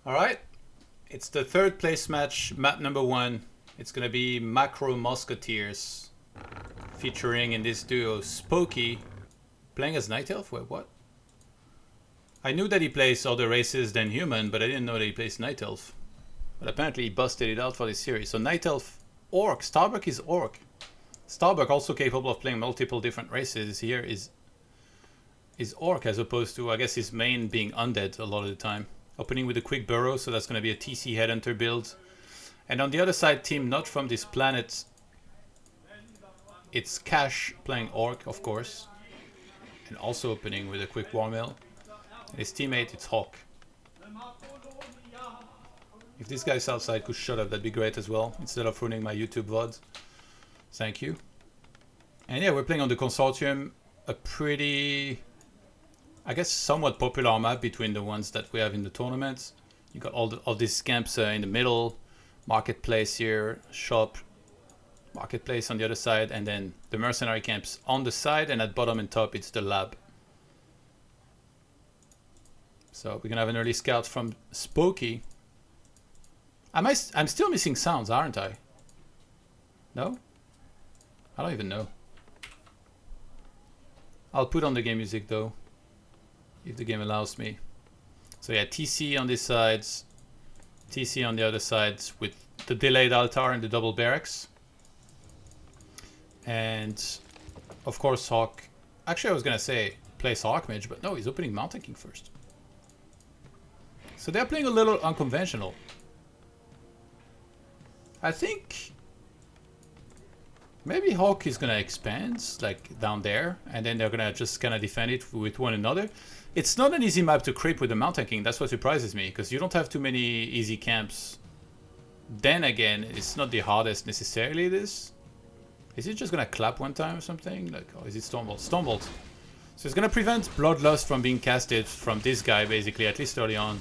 Alright, it's the third place match, map number 1. It's gonna be Macro Musketeers, featuring in this duo Spoki, playing as Night Elf? Wait, what? I knew that he plays other races than human, but I didn't know that he plays Night Elf. But apparently he busted it out for this series. So Night Elf, Orc. Starbuck is Orc. Starbuck also capable of playing multiple different races. Here is Orc, as opposed to, I guess, his main being Undead a lot of the time. Opening with a quick burrow, so that's going to be a TC Headhunter build. And on the other side, team not from this planet, it's Cash playing Orc, of course. And also opening with a quick War Mill. And his teammate, it's HawK. If this guy's outside could shut up, that'd be great as well, instead of ruining my YouTube VOD. Thank you. And yeah, we're playing on the Consortium, a pretty, I guess, somewhat popular map between the ones that we have in the tournament. You got all these camps in the middle, marketplace here, shop, marketplace on the other side, and then the mercenary camps on the side, and at bottom and top it's the lab. So we're gonna have an early scout from Spoki. I'm still missing sounds, aren't I? No? I don't even know. I'll put on the game music though, if the game allows me. So yeah, TC on this side, TC on the other side with the delayed altar and the double barracks. And of course HawK. Actually I was gonna say plays HawK mage, but no, he's opening Mountain King first. So they're playing a little unconventional. I think maybe HawK is gonna expand like down there, and then they're gonna just kind of defend it with one another. It's not an easy map to creep with the Mountain King. That's what surprises me, because you don't have too many easy camps. Then again, it's not the hardest necessarily. This is it just gonna clap one time or something? Like, oh, is it Stormbolt? Stormbolt. So it's gonna prevent Bloodlust from being casted from this guy, basically, at least early on.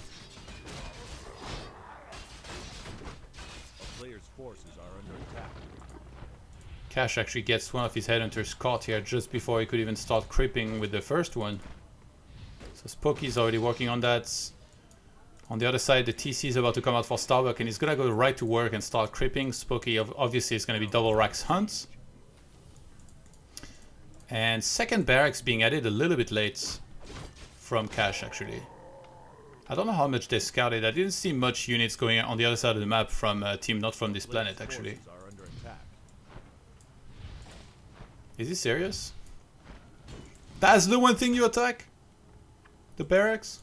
Cash actually gets one of his headhunters caught here just before he could even start creeping with the first one. So Spoki's already working on that. On the other side, the TC is about to come out for Starbuck, and he's gonna go right to work and start creeping. Spoki obviously is gonna be double racks hunt. And second barracks being added a little bit late from Cash actually. I don't know how much they scouted. I didn't see much units going on the other side of the map from a team not from this planet actually. Is he serious? That's the one thing you attack? The barracks?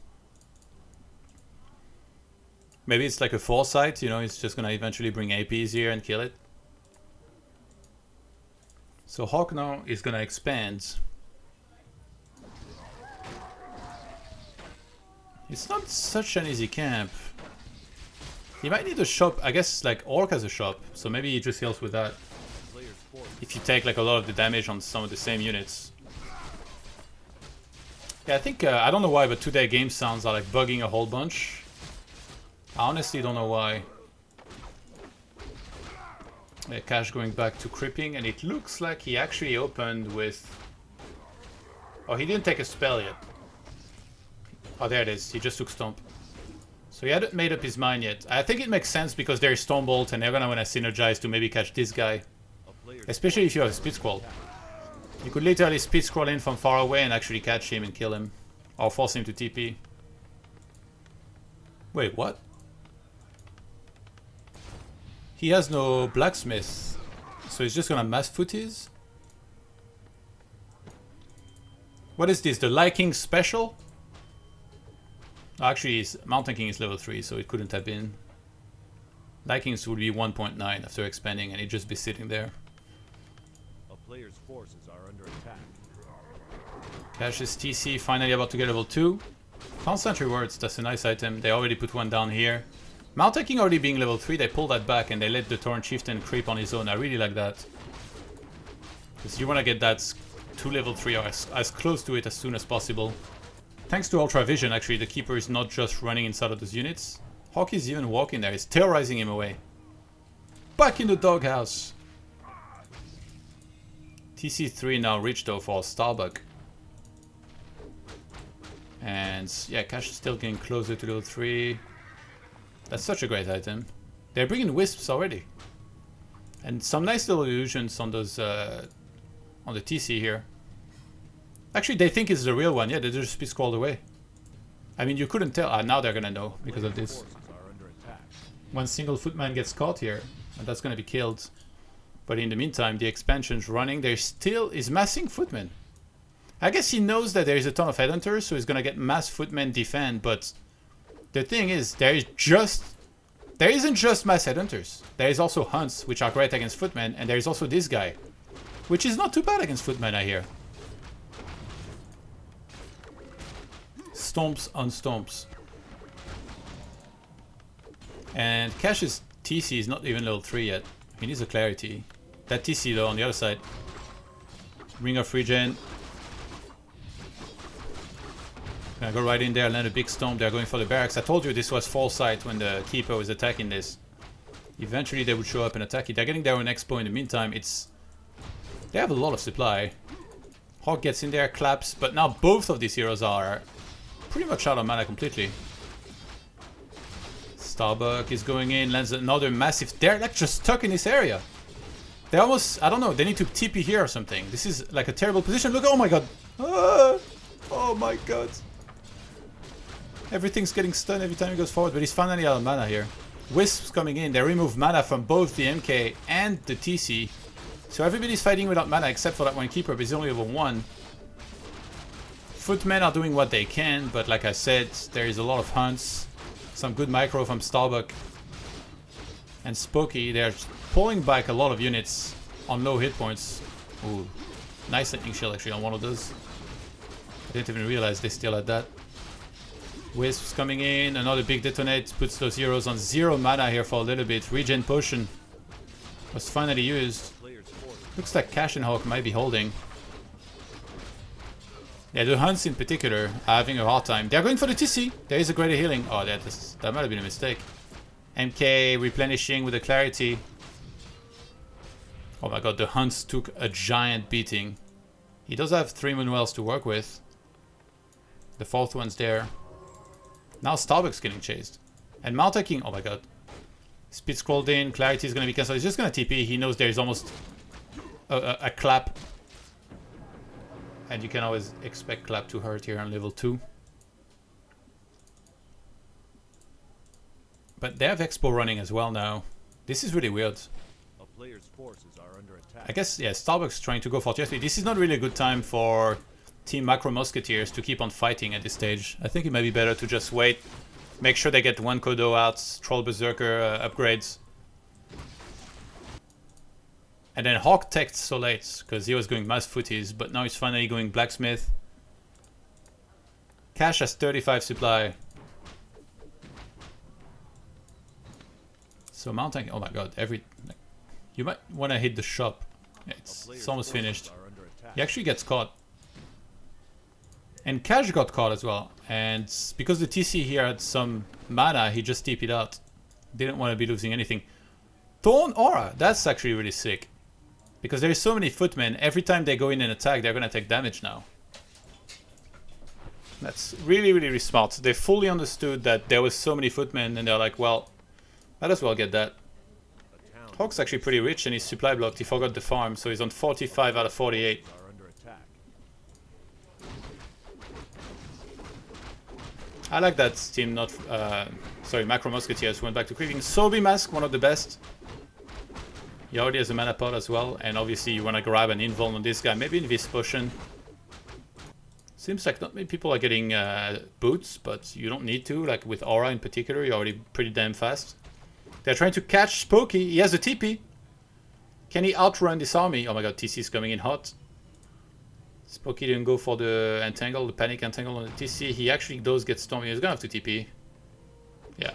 Maybe it's like a foresight, you know, it's just gonna eventually bring APs here and kill it. So HawK now is gonna expand. It's not such an easy camp. He might need a shop, I guess like Orc has a shop, so maybe he just heals with that. If you take like a lot of the damage on some of the same units. Yeah, I think, I don't know why, but today game sounds are like bugging a whole bunch. I honestly don't know why. Yeah, Cash going back to creeping, and it looks like he actually opened with... Oh, he didn't take a spell yet. Oh, there it is, he just took Stomp. So he hadn't made up his mind yet. I think it makes sense because there's Stormbolt and they're gonna wanna synergize to maybe catch this guy. Especially if you have a Speed Scroll. You could literally Speed Scroll in from far away and actually catch him and kill him. Or force him to TP. Wait, what? He has no Blacksmith. So he's just gonna mass foot his? What is this? The Light King special? Oh, actually, his Mountain King is level 3, so it couldn't have been. Light Kings would be 1.9 after expanding, and he'd just be sitting there. Player's forces are under attack. Cash's TC finally about to get level 2. Found Sentry Words, that's a nice item. They already put one down here. Mountain King already being level 3, they pulled that back and they let the Torrent Chieftain creep on his own. I really like that. Because you want to get that to level 3 or as close to it as soon as possible. Thanks to Ultra Vision, actually, the Keeper is not just running inside of those units. HawK is even walking there, he's terrorizing him away. Back in the doghouse! TC3 now reached though for Starbuck. And yeah, Cash is still getting closer to level 3. That's such a great item. They're bringing wisps already. And some nice little illusions on those, on the TC here. Actually, they think it's the real one. Yeah, they just be scrolled away. I mean, you couldn't tell. Ah, now they're gonna know because of this. One single footman gets caught here, and that's gonna be killed. But in the meantime, the expansion's running. There still is massing footmen. I guess he knows that there is a ton of headhunters, so he's gonna get mass footmen defend. But the thing is, there isn't just mass headhunters. There is also hunts, which are great against footmen, and there is also this guy, which is not too bad against footmen, I hear. Stomps on stomps. And Cash's TC is not even level 3 yet. He needs a clarity. That TC though on the other side. Ring of Regen. Gonna go right in there, land a big stomp. They're going for the barracks. I told you this was false sight when the keeper was attacking this. Eventually they would show up and attack it. They're getting their own expo in the meantime. They have a lot of supply. HawK gets in there, claps, but now both of these heroes are pretty much out of mana completely. Starbuck is going in, lands another massive... They're like just stuck in this area. They almost... I don't know, they need to TP here or something. This is like a terrible position. Look, oh my god. Ah, oh my god. Everything's getting stunned every time he goes forward, but he's finally out of mana here. Wisps coming in, they remove mana from both the MK and the TC. So everybody's fighting without mana except for that one keeper, but he's only level 1. Footmen are doing what they can, but like I said, there is a lot of hunts. Some good micro from Starbuck. And Spoki, they're pulling back a lot of units on low hit points. Ooh, nice lightning shield actually on one of those. I didn't even realize they still had that. Wisps coming in, another big detonate, puts those heroes on 0 mana here for a little bit. Regen potion was finally used. Looks like Cash and HawK might be holding. Yeah, the hunts in particular are having a hard time. They're going for the TC. There is a greater healing. Oh, that might have been a mistake. MK replenishing with a clarity. Oh my god, the hunts took a giant beating. He does have 3 Moonwells to work with. The 4th one's there. Now Starbuck's getting chased. And Maltaking, oh my god. Speed scrolled in, clarity is going to be cancelled. He's just going to TP. He knows there's almost a clap. And you can always expect clap to hurt here on level 2. But they have Expo running as well now. This is really weird. A player's forces are under attack. I guess, yeah, Starbuck's trying to go for TFP. This is not really a good time for Team Macro Musketeers to keep on fighting at this stage. I think it might be better to just wait. Make sure they get 1 Kodo out, Troll Berserker upgrades. And then HawK teched so late, because he was going mass footies, but now he's finally going blacksmith. Cash has 35 supply. So mountain, oh my god, you might want to hit the shop. Yeah, it's almost finished. He actually gets caught. And Cash got caught as well. And because the TC here had some mana, he just TP'd out. Didn't want to be losing anything. Thorn Aura, that's actually really sick. Because there's so many footmen, every time they go in and attack, they're going to take damage now. That's really, really, really smart. They fully understood that there was so many footmen, and they're like, well, might as well get that. HawK's actually pretty rich, and he's supply blocked. He forgot the farm, so he's on 45 out of 48. I like that team, Macro Musketeers went back to creeping. Sobi Mask, one of the best. He already has a mana pot as well, and obviously you want to grab an invuln on this guy, maybe Invis Potion. Seems like not many people are getting boots, but you don't need to, like with Aura in particular, you're already pretty damn fast. They're trying to catch Spoki, he has a TP. Can he outrun this army? Oh my god, TC is coming in hot. Spoki didn't go for the entangle, the panic entangle on the TC. He actually does get stormy. He's gonna have to TP. Yeah.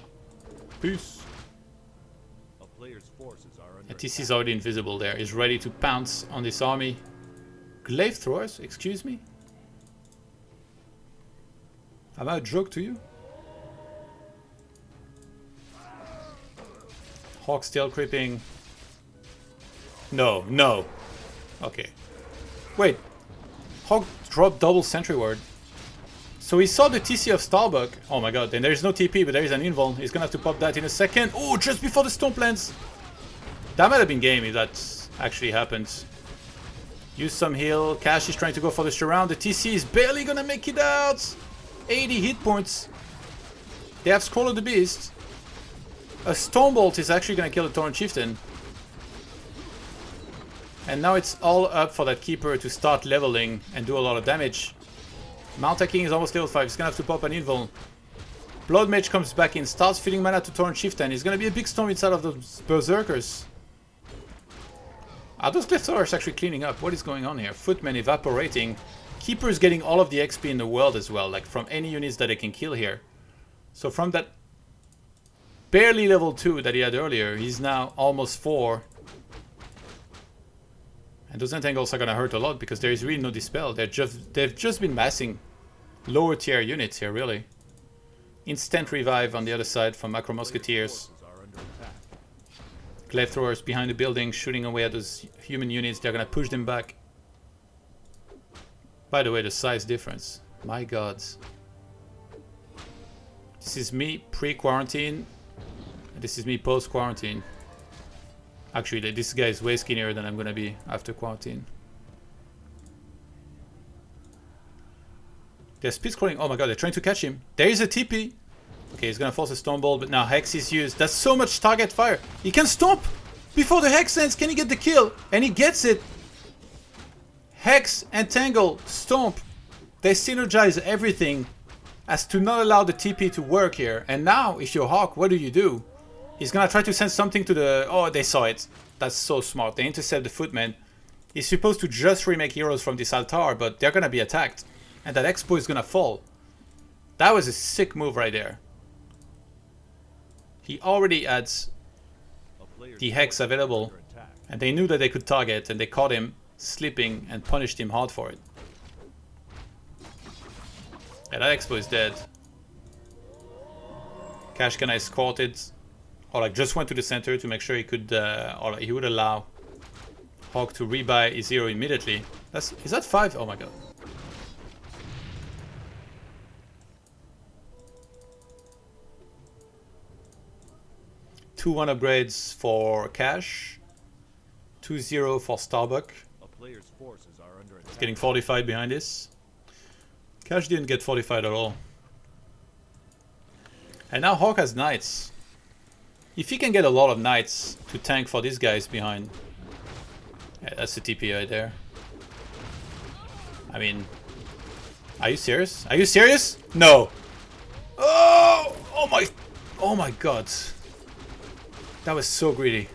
Peace. And TC's already invisible there. He's ready to pounce on this army. Glaive throwers? Excuse me? Am I a joke to you? HawK still creeping. No, no. Okay. Wait. HawK dropped double sentry ward. So he saw the TC of Starbuck. Oh my god, and there's no TP, but there is an invul. He's gonna have to pop that in a second. Oh, just before the stomp lands. That might have been game if that actually happens. Use some heal. Cash is trying to go for the surround. The TC is barely gonna make it out. 80 hit points. They have Scroll of the Beast. A Stormbolt is actually gonna kill the Torrent Chieftain. And now it's all up for that Keeper to start leveling and do a lot of damage. Mount King is almost level 5. He's gonna have to pop an invul. Blood Mage comes back in, starts feeding mana to Torrent Chieftain. He's gonna be a big storm inside of those Berserkers. Are those Glyph Throwers actually cleaning up? What is going on here? Footmen evaporating. Keeper is getting all of the XP in the world as well, like from any units that they can kill here. So from that barely level 2 that he had earlier, he's now almost 4. And those entangles are gonna hurt a lot because there is really no dispel. They've just been massing lower tier units here, really. Instant revive on the other side from Macro Musketeers. Glaive Throwers behind the building, shooting away at those human units. They're gonna push them back. By the way, the size difference. My god. This is me pre-quarantine. This is me post-quarantine. Actually, this guy is way skinnier than I'm gonna be after quarantine. They're speed scrolling. Oh my god, they're trying to catch him. There is a TP. Okay, he's gonna force a Stormbolt, but now Hex is used. That's so much target fire. He can stomp before the Hex ends. Can he get the kill? And he gets it. Hex, Entangle, Stomp. They synergize everything as to not allow the TP to work here. And now, if you're HawK, what do? He's gonna try to send something to the... Oh, they saw it. That's so smart. They intercept the Footman. He's supposed to just remake heroes from this altar, but they're gonna be attacked. And that Expo is gonna fall. That was a sick move right there. He already had the Hex available. And they knew that they could target, and they caught him sleeping and punished him hard for it. Yeah, that Expo is dead. Cash can escort it. Or like just went to the center to make sure he could, or like he would allow HawK to rebuy his hero immediately. Is that 5? Oh my god. Two 1 upgrades for Cash. 2-0 for Starbuck. He's getting fortified behind this. Cash didn't get fortified at all. And now HawK has Knights. If he can get a lot of Knights to tank for these guys behind. Yeah, that's the TP right there. I mean, are you serious? Are you serious? No. Oh my god. That was so greedy.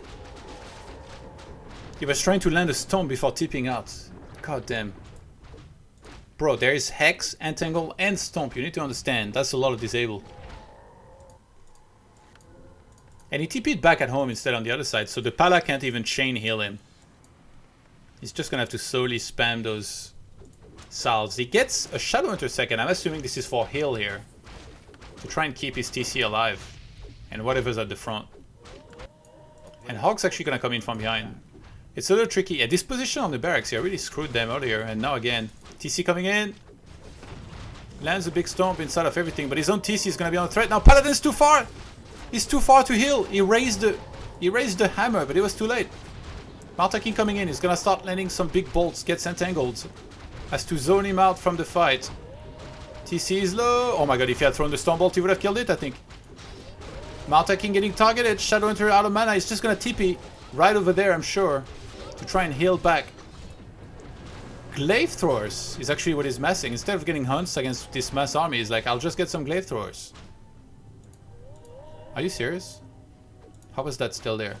He was trying to land a Stomp before tipping out. God damn. Bro, there is Hex, Entangle, and Stomp. You need to understand. That's a lot of disable. And he TP'd back at home instead on the other side, so the Pala can't even chain heal him. He's just gonna have to slowly spam those salves. He gets a Shadow Hunter second. I'm assuming this is for heal here. To try and keep his TC alive. And whatever's at the front. And HawK's actually gonna come in from behind. It's a little tricky. At this position on the barracks here, I really screwed them earlier. And now again, TC coming in. Lands a big Stomp inside of everything, but his own TC is gonna be on threat. Now Paladin's too far! He's too far to heal. He raised the hammer, but it was too late. Maltakin coming in. He's gonna start landing some big bolts. Gets entangled. Has to zone him out from the fight. TC is low. Oh my god, if he had thrown the Stormbolt, he would have killed it, I think. Maltakin getting targeted. Shadow Hunter out of mana. He's just gonna TP right over there, I'm sure, to try and heal back. Glaive Throwers is actually what he's massing. Instead of getting hunts against this mass army, he's like, I'll just get some Glaive Throwers. Are you serious? How was that still there?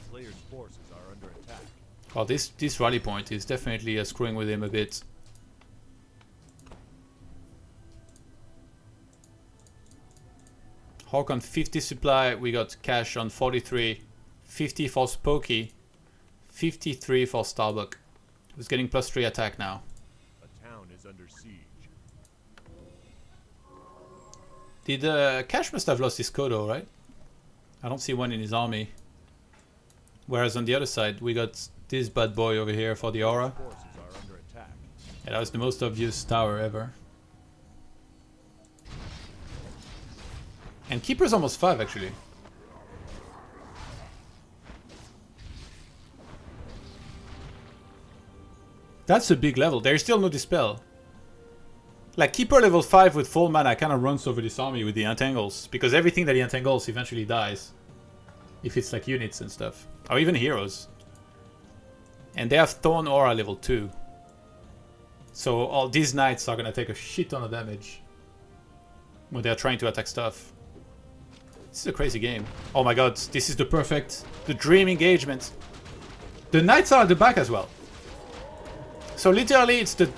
Well, this rally point is definitely screwing with him a bit. HawK on 50 supply, we got Cash on 43. 50 for Spoki. 53 for Starbuck. Who's getting +3 attack now. A town is under siege. Did Cash must have lost his Kodo, right? I don't see one in his army. Whereas on the other side, we got this bad boy over here for the aura. Yeah, that was the most obvious tower ever. And Keeper's almost 5 actually. That's a big level. There's still no Dispel. Like, Keeper level 5 with full mana kind of runs over this army with the Entangles. Because everything that he entangles eventually dies. If it's like units and stuff. Or even heroes. And they have Thorn Aura level 2. So all these knights are going to take a shit ton of damage. When they're trying to attack stuff. This is a crazy game. Oh my god, this is the dream engagement. The knights are at the back as well. So literally it's the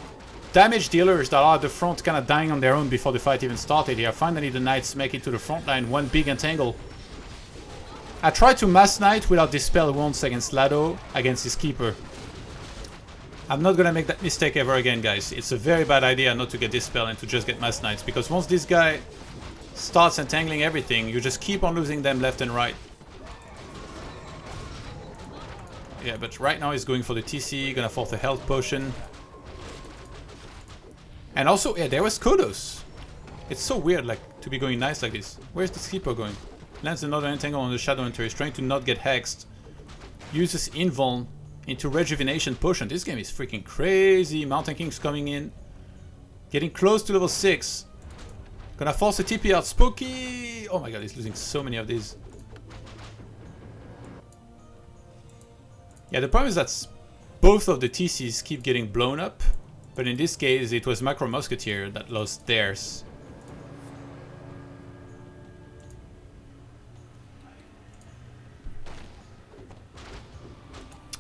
damage dealers that are at the front kind of dying on their own before the fight even started here. Finally the knights make it to the front line, one big entangle. I tried to mass knight without dispel once against Lado, against his keeper. I'm not gonna make that mistake ever again, guys. It's a very bad idea not to get dispel and to just get mass knights, because once this guy starts entangling everything, you just keep on losing them left and right. Yeah, but right now he's going for the TC, gonna force a health potion. And also, yeah, there was Kodos. It's so weird, like, to be going nice like this. Where's the keeper going? Lands another entangle on the Shadow Hunter. He's trying to not get hexed. Uses invuln into rejuvenation potion. This game is freaking crazy. Mountain King's coming in. Getting close to level 6. Gonna force a TP out. Spoki! Oh my god, he's losing so many of these. Yeah, the problem is that both of the TCs keep getting blown up. But in this case, it was Macro Musketeer that lost theirs.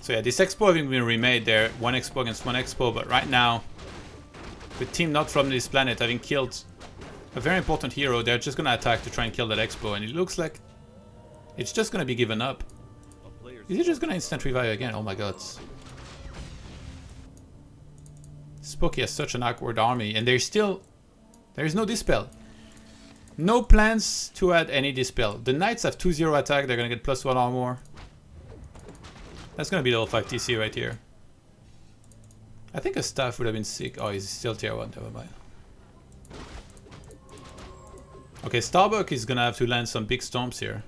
So yeah, this expo having been remade there, one expo against one expo, but right now, with team not from this planet having killed a very important hero, they're just gonna attack to try and kill that expo, and it looks like it's just gonna be given up. Is he just gonna instant revive again? Oh my god. Spoki has such an awkward army, and there's no dispel. No plans to add any dispel. The knights have 2-0 attack, they're gonna get +1 armor. That's gonna be level 5 TC right here. I think a staff would have been sick. Oh, he's still tier 1, never mind. Okay, Starbuck is gonna have to land some big storms here.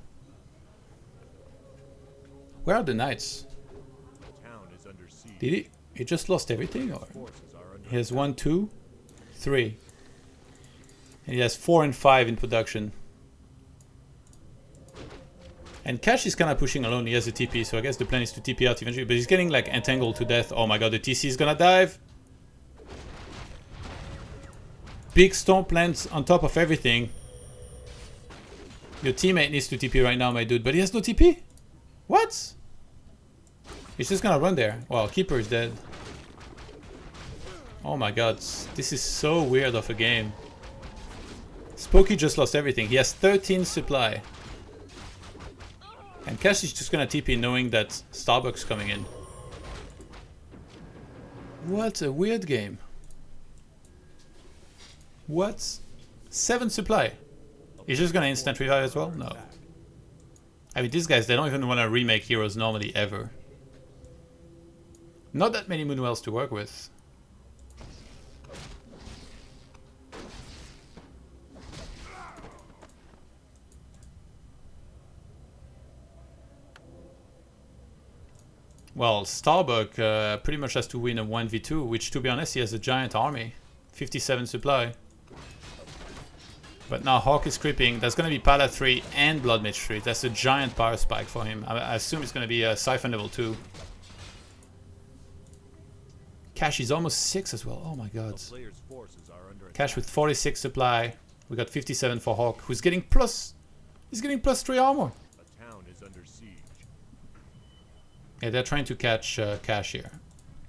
Where are the knights? Did he just lost everything? Or he has 1, 2, 3. And he has 4 and 5 in production. And Cash is kind of pushing alone. He has a TP, so I guess the plan is to TP out eventually. But he's getting like entangled to death. Oh my god, the TC is gonna dive. Big stomp lands on top of everything. Your teammate needs to TP right now, my dude. But he has no TP? What? He's just gonna run there. Wow, Keeper is dead. Oh my god, this is so weird of a game. Spoki just lost everything. He has 13 supply. And Cash is just gonna TP knowing that Starbuck's coming in. What a weird game. What? 7 supply. He's just gonna instant revive as well? No. I mean, these guys, they don't even want to remake heroes normally, ever. Not that many Moonwells to work with. Well, Starbuck pretty much has to win a 1v2, which, to be honest, he has a giant army. 57 supply. But now HawK is creeping. That's going to be Pala 3 and Blood Mage 3. That's a giant power spike for him. I assume it's going to be a Siphon level 2. Cash is almost 6 as well. Oh my god. Cash with 46 supply. We got 57 for HawK, who's getting plus... He's getting plus 3 armor. Yeah, they're trying to catch Cash here.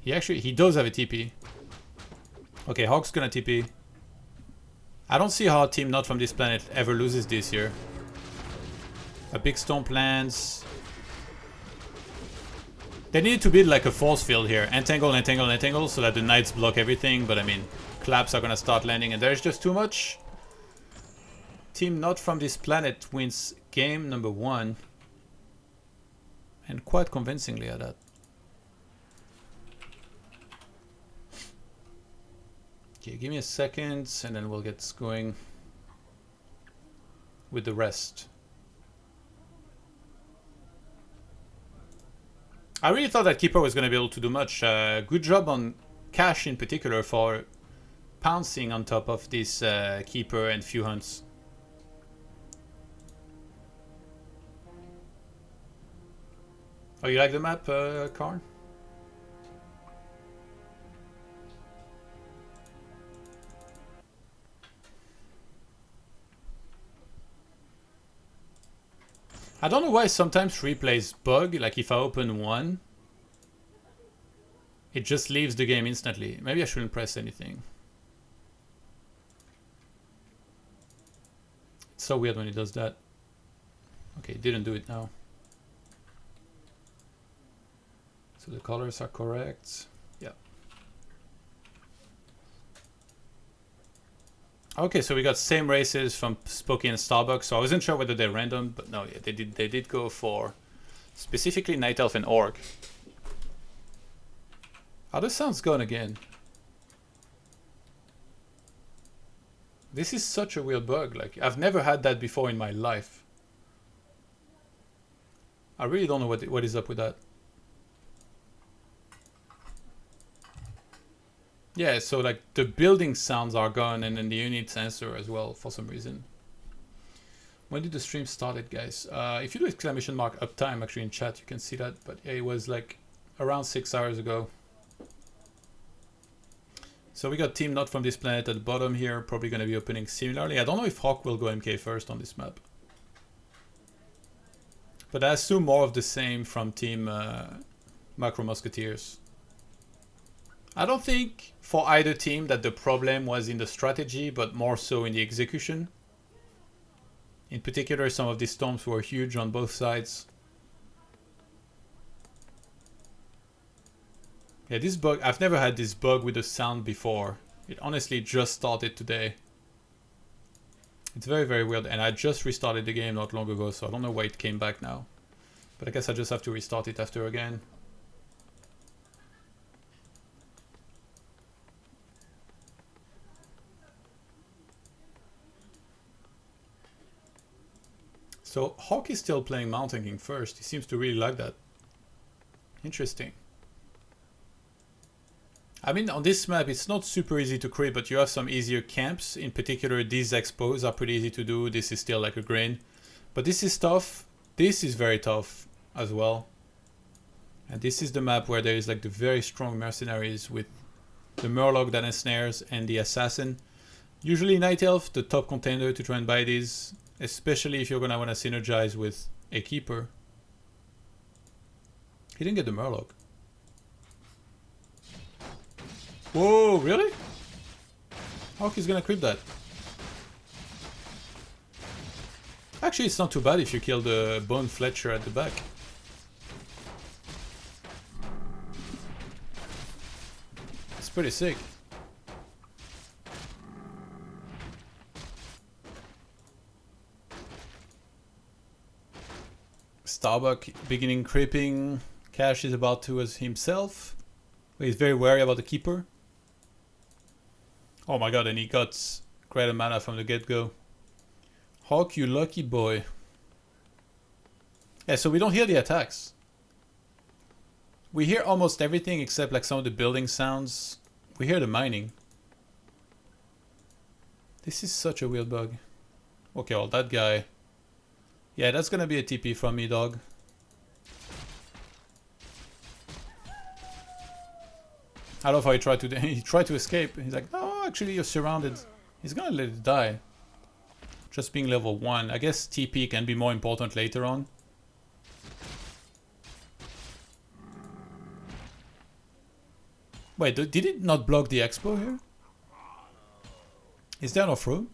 He does have a TP. Okay, HawK's gonna TP. I don't see how a team not from this planet ever loses this year. A big stomp lands. They need to build like a force field here. Entangle, entangle, entangle, so that the knights block everything. But I mean, claps are gonna start landing and there's just too much. Team not from this planet wins game number 1. And quite convincingly at that. Okay, give me a second and then we'll get going. with the rest. I really thought that Keeper was going to be able to do much. Good job on Cash in particular for pouncing on top of this Keeper and few hunts. Oh, you like the map, Karn? I don't know why sometimes replays bug, like if I open one, it just leaves the game instantly. Maybe I shouldn't press anything. It's so weird when it does that. Okay, it didn't do it now. So the colors are correct. Yeah. Okay, so we got same races from Spoki and Starbuck. So I wasn't sure whether they're random, but no, yeah, they did go for specifically Night Elf and Orc. How the sound's gone again? This is such a weird bug. Like, I've never had that before in my life. I really don't know what is up with that. Yeah, so like the building sounds are gone and then the unit sensor as well for some reason. When did the stream started, guys? If you do exclamation mark uptime actually in chat, you can see that. But yeah, it was like around 6 hours ago. So we got Team Not From This Planet at the bottom here, probably going to be opening similarly. I don't know if HawK will go MK first on this map. But I assume more of the same from Team Macro Musketeers. I don't think for either team that the problem was in the strategy, but more so in the execution. In particular, some of these storms were huge on both sides. Yeah, this bug, I've never had this bug with the sound before. It honestly just started today. It's very, very weird, and I just restarted the game not long ago, so I don't know why it came back now. But I guess I just have to restart it after again. So HawK is still playing Mountain King first. He seems to really like that. Interesting. I mean, on this map, it's not super easy to creep, but you have some easier camps. In particular, these expos are pretty easy to do. This is still like a grain. But this is tough. This is very tough as well. And this is the map where there is like the very strong mercenaries with the Murloc that ensnares and the Assassin. Usually Night Elf, the top contender to try and buy these. Especially if you're going to want to synergize with a Keeper. He didn't get the Murloc. Whoa, really? HawK is going to creep that. Actually, it's not too bad if you kill the Bone Fletcher at the back. It's pretty sick. Starbuck beginning creeping. Cash is about to as himself. He's very wary about the Keeper. Oh my god, and he got greater mana from the get-go. HawK, you lucky boy. Yeah, so we don't hear the attacks. We hear almost everything except like some of the building sounds. We hear the mining. This is such a weird bug. Okay, well that guy... Yeah, that's gonna be a TP from me, dog. I love how he tried to escape. He's like, no, actually you're surrounded. He's gonna let it die. Just being level 1. I guess TP can be more important later on. Wait, did it not block the expo here? Is there enough room?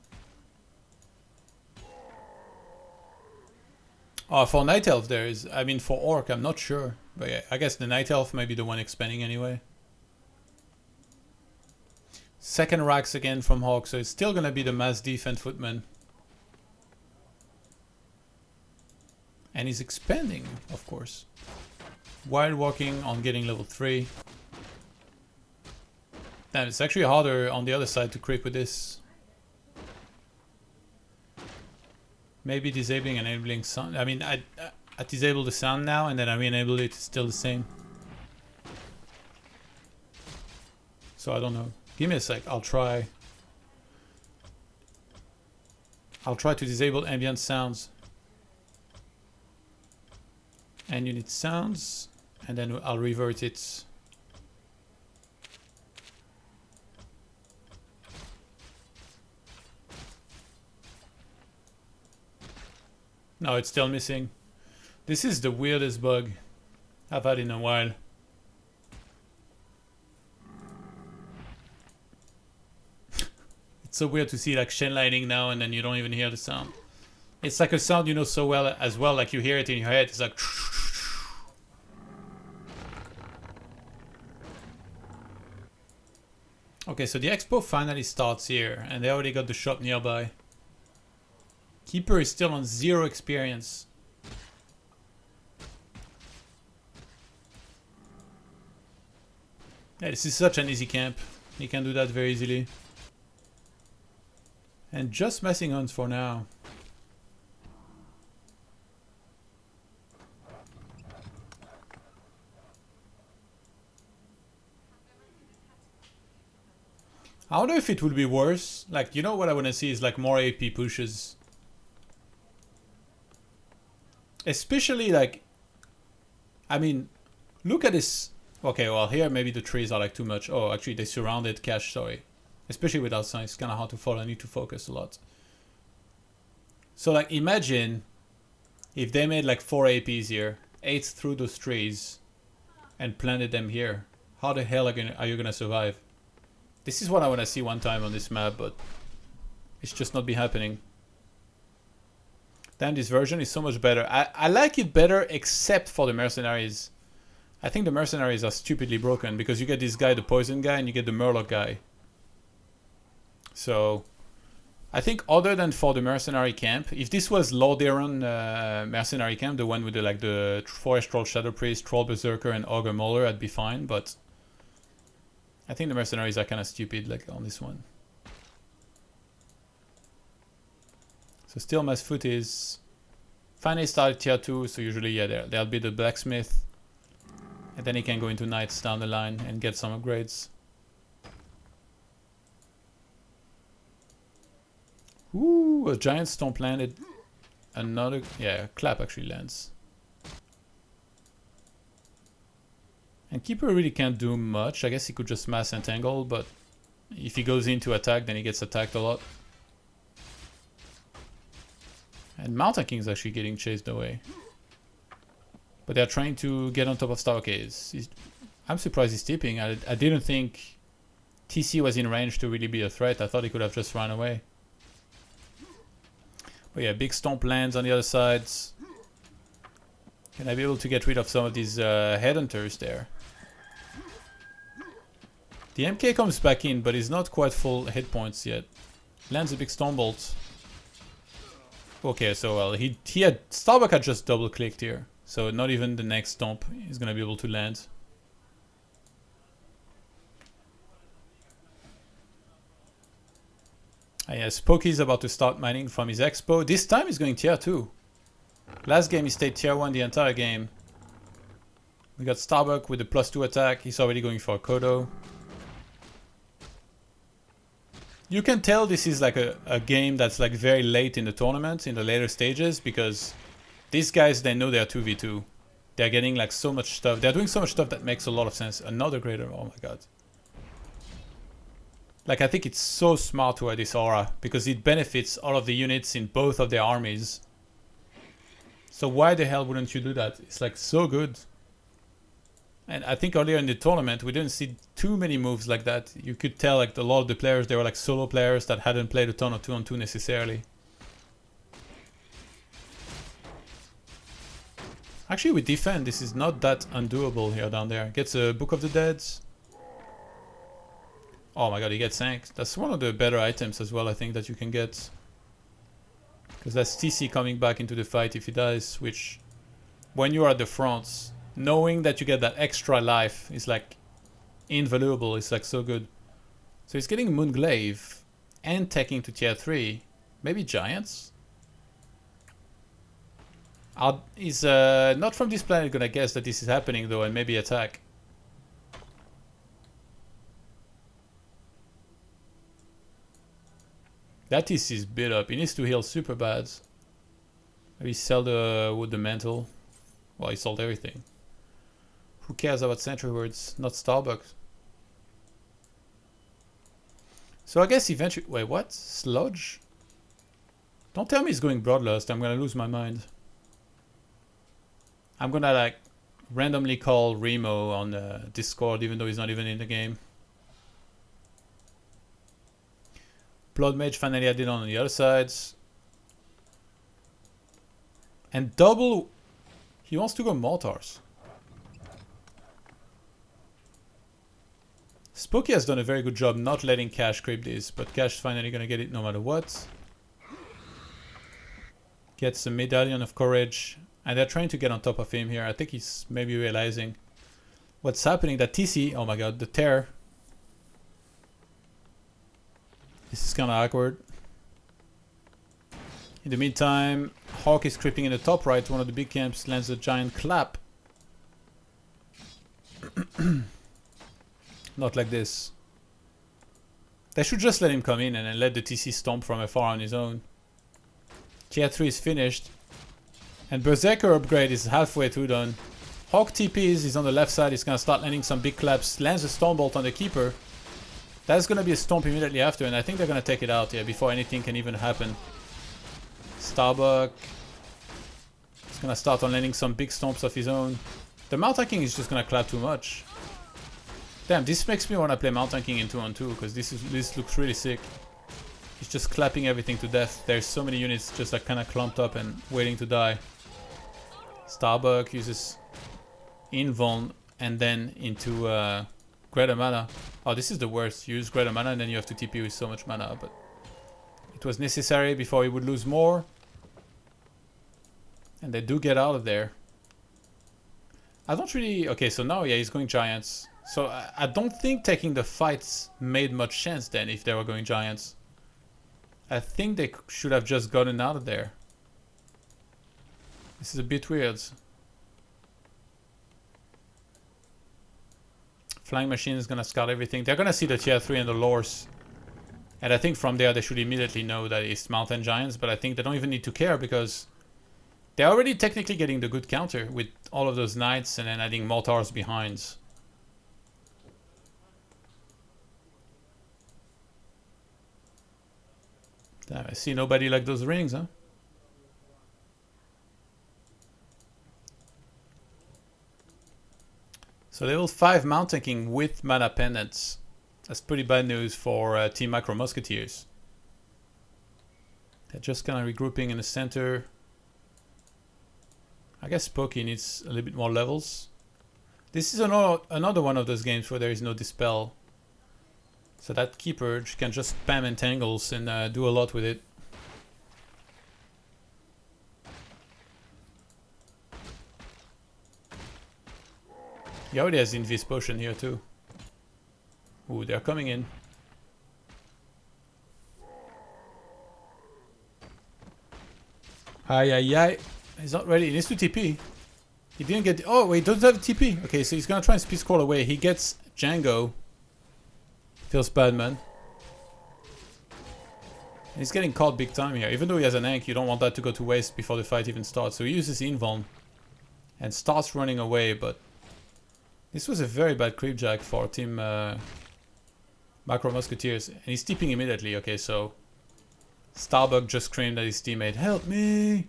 Oh, for Night Elf there is. I mean, for Orc, I'm not sure. But yeah, I guess the Night Elf may be the one expanding anyway. Second racks again from HawK, so it's still gonna be the mass defense footman. And he's expanding, of course. While walking on getting level 3. Damn, it's actually harder on the other side to creep with this. Maybe disabling and enabling sound. I mean, I disable the sound now and then I re-enable it. It's still the same. So I don't know. Give me a sec. I'll try to disable ambient sounds and unit sounds, and then I'll revert it. No, it's still missing. This is the weirdest bug I've had in a while. It's so weird to see like shen lighting now and then you don't even hear the sound. It's like a sound you know so well as well, like you hear it in your head. It's like... Okay, so the expo finally starts here and they already got the shop nearby. Keeper is still on 0 experience. Yeah, this is such an easy camp. You can do that very easily. And just messing hunts for now. I wonder if it would be worse. Like, you know what I want to see is like more AP pushes. Especially like, I mean, look at this. Okay, well here maybe the trees are like too much. Oh, actually they surrounded cache, sorry. Especially with outside, it's kind of hard to follow. I need to focus a lot. So like imagine if they made like 4 APs here, 8 through those trees, and planted them here. How the hell are you gonna survive? This is what I want to see one time on this map, but it's just not be happening. Damn, this version is so much better. I like it better except for the mercenaries. I think the mercenaries are stupidly broken because you get this guy, the poison guy, and you get the murloc guy. So I think other than for the mercenary camp, if this was Lordaeron mercenary camp, the one with the like the Forest Troll, Shadow Priest, Troll Berserker, and Ogre Mauler, I'd be fine. But I think the mercenaries are kind of stupid, like on this one. So still mass foot is finally started tier 2, so usually yeah there'll be the blacksmith. And then he can go into knights down the line and get some upgrades. Ooh, a giant stomp landed. Another, yeah, clap actually lands. And Keeper really can't do much. I guess he could just mass entangle, but if he goes into attack, then he gets attacked a lot. And Mountain King is actually getting chased away. But they're trying to get on top of Starbuck. Okay, I'm surprised he's tipping. I didn't think TC was in range to really be a threat. I thought he could have just run away. But yeah, big stomp lands on the other side. Can I be able to get rid of some of these headhunters there? The MK comes back in, but he's not quite full hit points yet. Lands a big Stone Bolt. Okay, so well, Starbuck had just double clicked here. So not even the next stomp is gonna be able to land. Yeah, Spoki is about to start mining from his expo. This time he's going tier 2. Last game he stayed tier 1 the entire game. We got Starbuck with the +2 attack. He's already going for a Kodo. You can tell this is like a game that's like very late in the tournament, in the later stages, because these guys, they know they're 2v2. They're getting like so much stuff. They're doing so much stuff that makes a lot of sense. Another greater, oh my god. Like, I think it's so smart to add this aura, because it benefits all of the units in both of their armies. So why the hell wouldn't you do that? It's like so good. And I think earlier in the tournament, we didn't see too many moves like that. You could tell like a lot of the players, they were like solo players that hadn't played a ton of 2-on-2 necessarily. Actually, with defend, this is not that undoable here down there. Gets a Book of the Dead. Oh my god, he gets Sank. That's one of the better items as well, I think, that you can get. Because that's TC coming back into the fight if he dies, which, when you are at the front, knowing that you get that extra life is like invaluable. It's like so good. So he's getting Moonglaive and taking to tier 3. Maybe Giants? He's not from this planet gonna guess that this is happening though and maybe attack. That is beat up. He needs to heal super bad. Maybe sell the wood, the mantle. Well, he sold everything. Who cares about Sentry Words? Not Starbucks. So I guess eventually... Wait, what? Sludge? Don't tell me he's going Bloodlust. I'm gonna lose my mind. I'm gonna like randomly call Remo on Discord even though he's not even in the game. Blood Mage finally added on the other sides. And double... He wants to go Mortars. Spoki has done a very good job not letting Cash creep this, but Cash is finally gonna get it no matter what. Gets a Medallion of Courage. And they're trying to get on top of him here. I think he's maybe realizing what's happening. That TC, oh my god, the tear. This is kind of awkward. In the meantime, HawK is creeping in the top right. One of the big camps lands a giant clap. Not like this. They should just let him come in and then let the TC stomp from afar on his own. Tier 3 is finished. And Berserker upgrade is halfway through done. HawK TPs, he's on the left side, he's gonna start landing some big claps. Lands a Stormbolt on the Keeper. That's gonna be a Stomp immediately after, and I think they're gonna take it out here before anything can even happen. Starbuck. He's gonna start on landing some big stomps of his own. The Mount Tanking is just gonna clap too much. Damn, this makes me wanna play Mount Tanking in 2-on-2, because this looks really sick. He's just clapping everything to death. There's so many units just like kinda clumped up and waiting to die. Starbuck uses Invuln and then into Greater Mana. Oh, this is the worst. You use Greater Mana and then you have to TP with so much mana, but it was necessary before he would lose more. And they do get out of there. I don't really... Okay, so now, yeah, he's going Giants. So I don't think taking the fights made much sense then if they were going Giants. I think they should have just gotten out of there. This is a bit weird. Flying Machine is gonna scout everything. They're gonna see the tier 3 and the lores. And I think from there they should immediately know that it's Mountain Giants, but I think they don't even need to care because they're already technically getting the good counter with all of those knights and then adding mortars behind. Damn, I see nobody like those rings, huh? So level 5 Mount Tanking with Mana Pendants. That's pretty bad news for Team Micro Musketeers. They're just kind of regrouping in the center. I guess Spoki needs a little bit more levels. This is another one of those games where there is no Dispel. So that Keeper can just spam Entangles and do a lot with it. He already has Invis Potion here too. Ooh, they're coming in. Ay, ay, ay. He's not ready. He needs to TP. He didn't get... Oh, wait, doesn't have TP. Okay, so he's gonna try and speed scroll away. He gets Django. Feels bad, man. He's getting caught big time here. Even though he has an Ankh, you don't want that to go to waste before the fight even starts. So he uses Invuln and starts running away, but this was a very bad creepjack for Team Macro Musketeers. And he's TPing immediately. Okay, so Starbuck just screamed at his teammate, "Help me!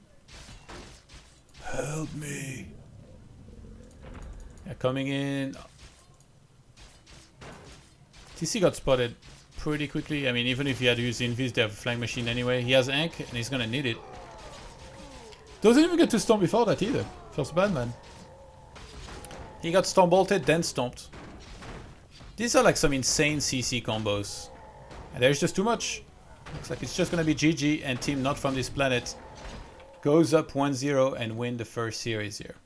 Help me!" Yeah, coming in. TC got spotted pretty quickly. I mean, even if he had used Invis, they have a Flying Machine anyway. He has Ankh and he's gonna need it. Doesn't even get to stomp before that either. Feels bad, man. He got Storm Bolted, then stomped. These are like some insane CC combos. And there's just too much. Looks like it's just gonna be GG and Team Not From This Planet goes up 1-0 and win the first series here.